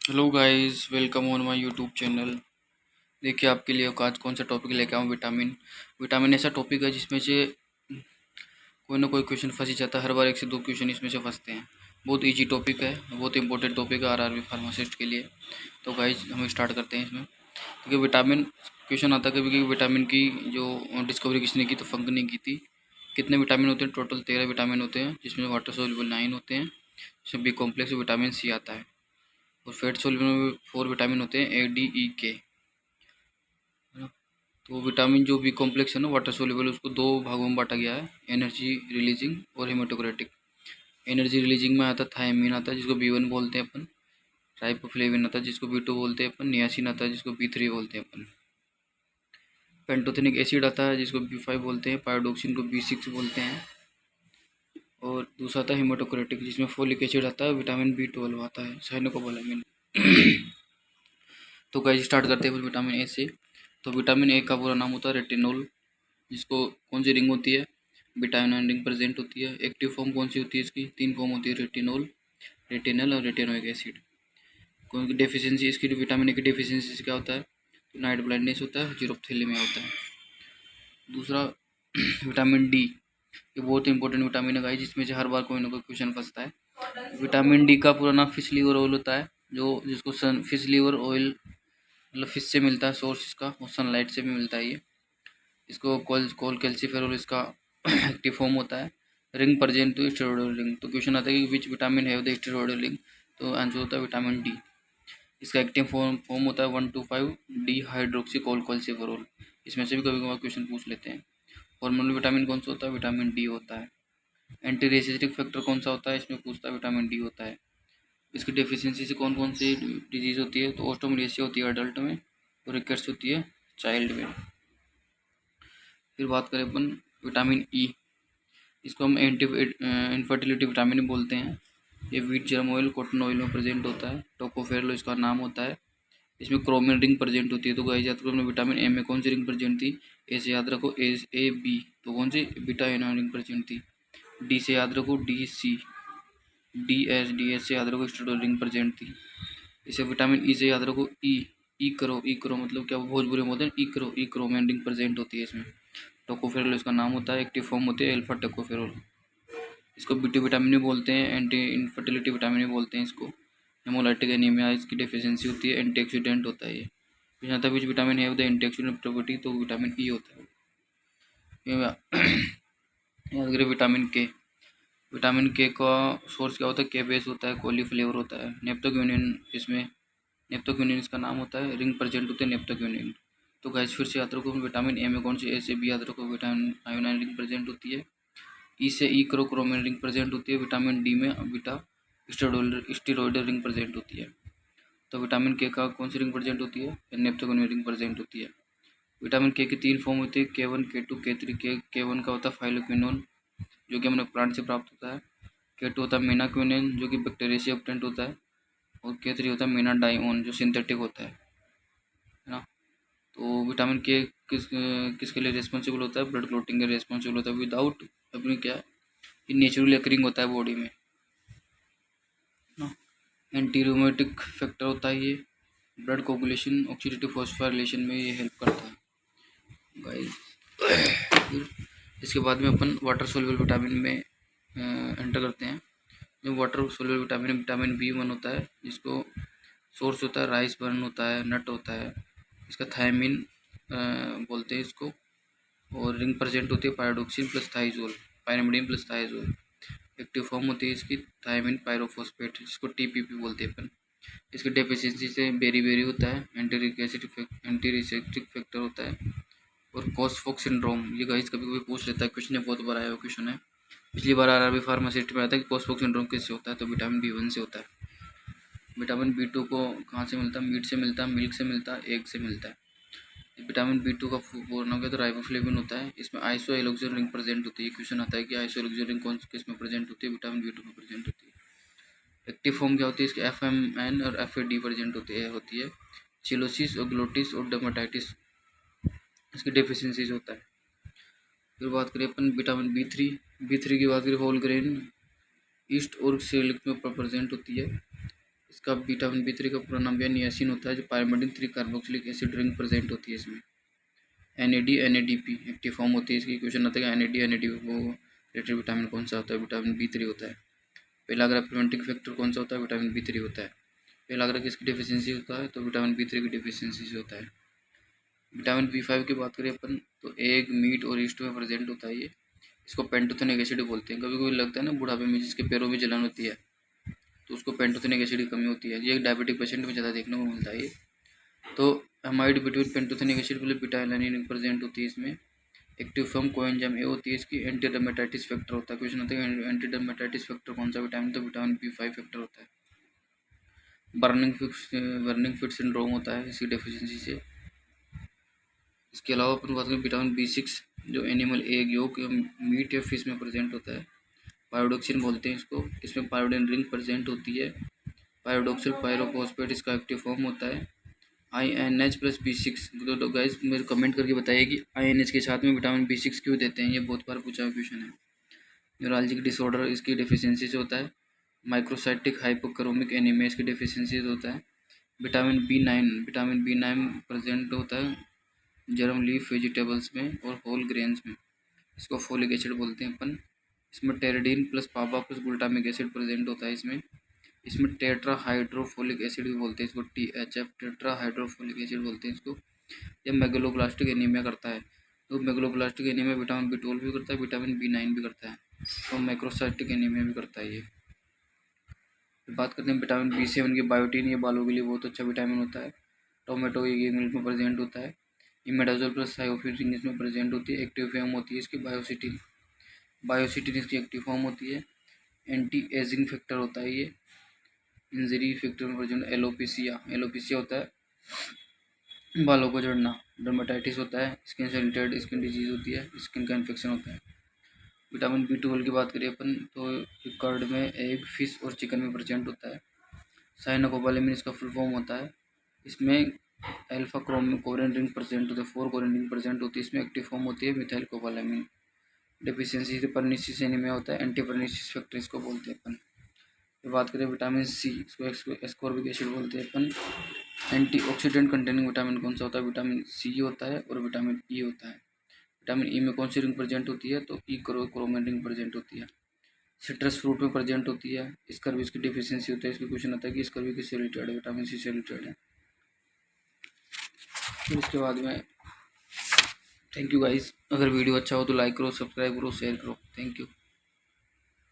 Hello guys, welcome on my YouTube channel. देखिए आपके लिए आज कौन सा टॉपिक लेके आऊँ। विटामिन विटामिन ऐसा टॉपिक है जिसमें से कोई ना कोई क्वेश्चन फंस ही जाता है। हर बार एक से दो क्वेश्चन इसमें से फंसते हैं। बहुत इजी टॉपिक है, बहुत इंपॉर्टेंट टॉपिक है आरआरबी फार्मासिस्ट के लिए। तो गाइस हम स्टार्ट करते हैं इसमें। क्योंकि विटामिन क्वेश्चन आता है कभी कभी, विटामिन की जो डिस्कवरी किसने की, तो फंक ने की थी। कितने विटामिन होते हैं? टोटल 13 विटामिन होते हैं, जिसमें वाटर सोल्यूबल 9 होते हैं, जिसमें बी कॉम्प्लेक्स विटामिन सी आता है। और फैट सोल्यूबल में 4 विटामिन होते हैं, ए डी ई के, है ना। तो विटामिन जो बी कॉम्प्लेक्स है ना, वाटर सोल्यूबल, उसको दो भागों में बांटा गया है, एनर्जी रिलीजिंग और हेमेटोक्रेटिक। एनर्जी रिलीजिंग में आता है थायमीन, आता है जिसको बी 1 बोलते हैं अपन। राइबोफ्लेविन आता है जिसको बी 2 बोलते हैं अपन। नियासिन आता है जिसको बी 3 बोलते हैं अपन। पेंटोथेनिक एसिड आता है जिसको बी 5 बोलते हैं। पायरोडोक्सिन को बी 6 बोलते हैं। और दूसरा आता है हेमेटोक्रेटिक, जिसमें फोलिक एसिड आता है, विटामिन बी 12 आता है, साइनोकोबालामिन। तो गाइस स्टार्ट करते हैं विटामिन ए से। तो विटामिन ए का पूरा नाम होता है रेटिनोल, जिसको कौन सी रिंग होती है? विटामिन रिंग प्रेजेंट होती है। एक्टिव फॉर्म कौन सी होती है इसकी? 3 फॉर्म होती है, रेटिनोल, रेटिनल और रेटिनोइक एसिड। कौन की डेफिशिएंसी इसकी? विटामिन ए की डेफिशिएंसी से क्या होता है? तो नाइट ब्लाइंडनेस होता है, जीरोप्थेलिया होता है। दूसरा विटामिन डी, ये बहुत इंपॉर्टेंट विटामिन है गाइस, जिसमें से हर बार कोई ना कोई क्वेश्चन फंसता है। विटामिन डी का पूरा नाम फिश लीवर ऑयल होता है, जो जिसको सन फिश लीवर ऑयल मतलब फिश से मिलता है, सोर्स इसका, और सनलाइट से भी मिलता है ये। इसको कोल कैल्सीफेरॉल इसका एक्टिव फॉर्म होता है। Ring present to steroidal ring. तो क्वेश्चन आता है कि विच विटामिन है द स्टेरॉयडल रिंग, तो आंसर होता है विटामिन डी। इसका एक्टिव फॉर्म होता है 1,2,5 डी हाइड्रोक्सी कोल कैल्सीफेरॉल। इसमें से भी कभी कभार क्वेश्चन पूछ लेते हैं। हॉर्मोनल विटामिन कौन सा होता है? विटामिन डी होता है। एंटी रेसिस्टिक फैक्टर कौन सा होता है? इसमें पूछता है, विटामिन डी होता है। इसकी डेफिशिएंसी से कौन कौन सी डिजीज होती है? तो ऑस्टोमेलेसिया होती है अडल्ट में, और रिकेट्स होती है चाइल्ड में। फिर बात करें अपन विटामिन ई, इसको हम एंटी इनफर्टिलिटी विटामिन बोलते हैं। ये wheat germ oil, cotton oil में प्रेजेंट होता है। टोकोफेरल इसका नाम होता है। इसमें क्रोमिन रिंग प्रेजेंट होती है। तो गाइस याद करो, विटामिन ए में कौन सी रिंग प्रेजेंट थी? ए से याद रखो, ए बी, तो कौन सी? बीटा एनोन रिंग प्रेजेंट थी। डी से याद रखो, डी सी, डी एस से याद रखो, स्टेरॉयडल रिंग प्रेजेंट थी। इसे विटामिन ई से याद रखो, ई करो मतलब क्या, बहुत बुरे होते हैं, ई क्रोमिन रिंग प्रेजेंट होती है इसमें। टोकोफेरल इसका नाम होता है, एक्टिव फॉर्म होती है अल्फा टोकोफेरल। इसको बीटी विटामिन भी बोलते हैं, एंटी इनफर्टिलिटी विटामिन भी बोलते हैं इसको। हेमोलाइटिक एनीमिया इसकी डेफिशिएंसी होती है। एंटीऑक्सीडेंट होता है ये। यहाँ तक विच विटामिन है द एंटीऑक्सीडेंट प्रॉपर्टी, तो विटामिन ई होता है। याद करिए विटामिन के। विटामिन के का सोर्स क्या होता है? के बेस होता है, कॉलीफ्लेवर होता है। नेप्टोक्यूनिन, इसमें नेप्टोक्यूनिन इसका नाम होता है, रिंग प्रेजेंट होते हैं नेप्टोक्यूनिन। तो गैस फिर से याद रखो, विटामिन ए में कौन सी? ए से बी याद रखो, विटामिन आयोनाइन रिंग प्रेजेंट होती है। ई से ई करो, क्रोमिन रिंग प्रेजेंट होती है। विटामिन डी में बीटा स्टेरॉयडल रिंग प्रेजेंट होती है। तो विटामिन के का कौन सी रिंग प्रेजेंट होती है? नेप्टोक्यूनिन रिंग प्रेजेंट होती है। विटामिन के की 3 फॉर्म होती है, K1, K2, K3। के वन का होता है फाइलोक्विनोन, जो कि हमें प्लांट से प्राप्त होता है। K2 होता है मीनाक्विनोन, जो कि बैक्टीरिया से ऑब्टेंट होता है। और K3 होता है मीनाडाइओन, जो सिंथेटिक होता है ना। तो विटामिन के किसके लिए रिस्पॉन्सिबल होता है? ब्लड क्लोटिंग के रिस्पॉन्सिबल होता है। विदाउट अपनी क्या, ये नेचुरली अकरिंग होता है बॉडी में ना। एंटी रूमेटिक फैक्टर होता है ये। ब्लड कोगुलेशन, ऑक्सीडेटिव फॉस्फोराइलेशन में ये हेल्प करता है गाइस। फिर इसके बाद में अपन वाटर सोल्यूबल विटामिन में एंटर करते हैं। जो water soluble vitamin, vitamin B 1 होता है, जिसको सोर्स होता है राइस बर्न होता है, नट होता है। इसका थायमिन बोलते हैं इसको। और रिंग प्रेजेंट होती है pyridoxine plus thiazole, pyrimidine plus thiazole. Active form होती है इसकी थायमिन पायरोफॉस्फेट, जिसको टीपीपी बोलते हैं अपन। इसकी डेफिशिएंसी से बेरी बेरी होता है, एंटी रिसेप्टिक फैक्टर होता है। और कोस्फोक सिंड्रोम, ये गाइस कभी कभी पूछ लेता है क्वेश्चन, बहुत बार आया हुआ क्वेश्चन है। पिछली बार आरआरबी फार्मासिस्ट में आया था कि कोस्फोक सिंड्रोम किससे होता है, तो विटामिन बी 1 से होता है। विटामिन बी 2 को कहाँ से मिलता है? मीट से मिलता है, मिल्क से मिलता है, एग से मिलता है। विटामिन बी 2 का पूर्ण नाम क्या? तो राइबोफ्लेविन होता है। इसमें आइसो एलोक्सिन रिंग प्रेजेंट होती है। क्वेश्चन आता है कि आइसो एलोक्सिन रिंग कौन किस में प्रेजेंट होती है? विटामिन बी 2 में प्रेजेंट होती है। एक्टिव फॉर्म क्या होती है इसकी? FMN और FAD प्रेजेंट होती है। चिलोसिस और ग्लोटिस और डर्माटाइटिस इसकी डेफिशिएंसीज होता है। फिर बात करें अपन विटामिन बी थ्री की बात करें, होल ग्रेन ईस्ट और सेलिक में प्रेजेंट होती है। इसका विटामिन बी थ्री का पूरा नाम नियासिन होता है, जो pyrimidine 3 carboxylic acid ring present होती है इसमें। NAD/NADP एक्टिव फॉर्म होती है इसकी। क्वेश्चन आता है NAD/NADP वो रिलेटेड विटामिन कौन सा होता है? विटामिन बी थ्री होता है। पहला अगर प्रिवेंटिंग फैक्टर कौन सा होता है? विटामिन बी थ्री होता है। पहला अगर किसकी डिफिशियंसी होता है तो विटामिन बी थ्री की डिफिशियंसी से होता है। विटामिन बी5 की बात करें अपन तो एग, मीट और ईस्ट में प्रेजेंट होता है ये। इसको पेंटोथेनिक एसिड बोलते हैं। कभी कभी लगता है ना बुढ़ापे में जिसके पैरों में जलन होती है तो उसको पेंटोथेनिक एसिड की कमी होती है। ये डायबिटिक पेशेंट में ज़्यादा देखने को मिलता है ये। तो amide between pantothenic acid plus beta-alanine present होती है इसमें। एक्टिव फॉर्म कोएंजाइम ए होती है इसकी। एंटी डर्मेटाइटिस फैक्टर होता है। क्वेश्चन होता है एंटी डर्मेटाइटिस फैक्टर कौन सा विटामिन? तो विटामिन बी5 फैक्टर होता है। बर्निंग फिट सिंड्रोम होता है इसकी डेफिशिएंसी से। इसके अलावा अपन बात करें विटामिन बी6 जो एनिमल एग, योग, मीट या फिश में प्रेजेंट होता है। पायोडोक्सिन बोलते हैं इसको। इसमें पायोडिन रिंग प्रेजेंट होती है। पायोडोक्सिल पायरोफॉस्फेट इसका एक्टिव फॉर्म होता है। INH plus B6। तो गाइस मेरे कमेंट करके बताइए कि INH के साथ में विटामिन B6 क्यों देते हैं? ये बहुत बार पूछा हुआ क्वेश्चन है। न्यूरालजिक डिसऑर्डर इसकी डिफिशियंसी से होता है। माइक्रोसाइटिक हाइपोक्रोमिक एनीमिया इसकी डिफिशियंसी से होता है। विटामिन बी नाइन प्रेजेंट होता है जर्म लीफ वेजिटेबल्स में और होल ग्रेन्स में। इसको फोलिक एसिड बोलते हैं अपन। इसमें टेरिडीन प्लस पापा प्लस ग्लूटामिक एसिड प्रेजेंट होता है इसमें टेट्रा हाइड्रोफोलिक एसिड भी बोलते हैं इसको। THF टेट्रा हाइड्रोफोलिक एसिड बोलते हैं इसको। यह मेगलोब्लास्टिक एनीमिया करता है। तो मेगलोब्लास्टिक एनीमिया विटामिन B12 भी करता है, विटामिन B9 भी करता है, तो मैक्रोसाइटिक एनीमिया भी करता है ये। फिर बात करते हैं विटामिन B7 की। बायोटीन, ये बालों के लिए बहुत अच्छा विटामिन होता है। टोमेटो ये मिल्क में प्रेजेंट होता है। इमेडाजोल प्लस थायोफिन इसमें प्रेजेंट होती है। एक्टिव फॉर्म होती है इसकी बायोसिटिन इसकी एक्टिव फॉर्म होती है। एंटी एजिंग फैक्टर होता है ये। इंजरी फैक्टर में प्रेजेंट एलोपेसिया होता है बालों को झड़ना। डर्मेटाइटिस होता है, स्किन से रिलेटेड स्किन डिजीज होती है, स्किन का इन्फेक्शन होता है। विटामिन B12 की बात करें अपन तो कर्ड में, एग, फिश और चिकन में प्रेजेंट होता है। साइनोकोबालेमिन इसका फुल फॉर्म होता है। इसमें अल्फा कोरिन रिंग प्रेजेंट होते हैं, 4 कोरिन रिंग प्रेजेंट होती है। इसमें एक्टिव फॉर्म होती है मिथाइल कोबालेमिन। डिफिशियंसी से परनिसिस एनीमिया होता है। एंटी परनिसिस फैक्टर इसको बोलते हैं अपन। फिर बात करें विटामिन सी, इसको एस्कॉर्बिक एसिड बोलते हैं अपन। एंटीऑक्सीडेंट कंटेनिंग विटामिन कौन सा होता है? विटामिन सी होता है और विटामिन ई होता है। विटामिन ई में कौन सी रिंग प्रेजेंट होती है? तो ई क्रोमेन रिंग प्रेजेंट होती है। सिट्रस फ्रूट में प्रेजेंट होती है। स्कर्वी की डिफिशियंसी होता है। इसका क्वेश्चन आता है कि स्कर्वी किससे रिलेटेड है? विटामिन सी से रिलेटेड है। फिर इसके बाद में थैंक यू गाइस। अगर वीडियो अच्छा हो तो लाइक करो, सब्सक्राइब करो, शेयर करो। Thank you.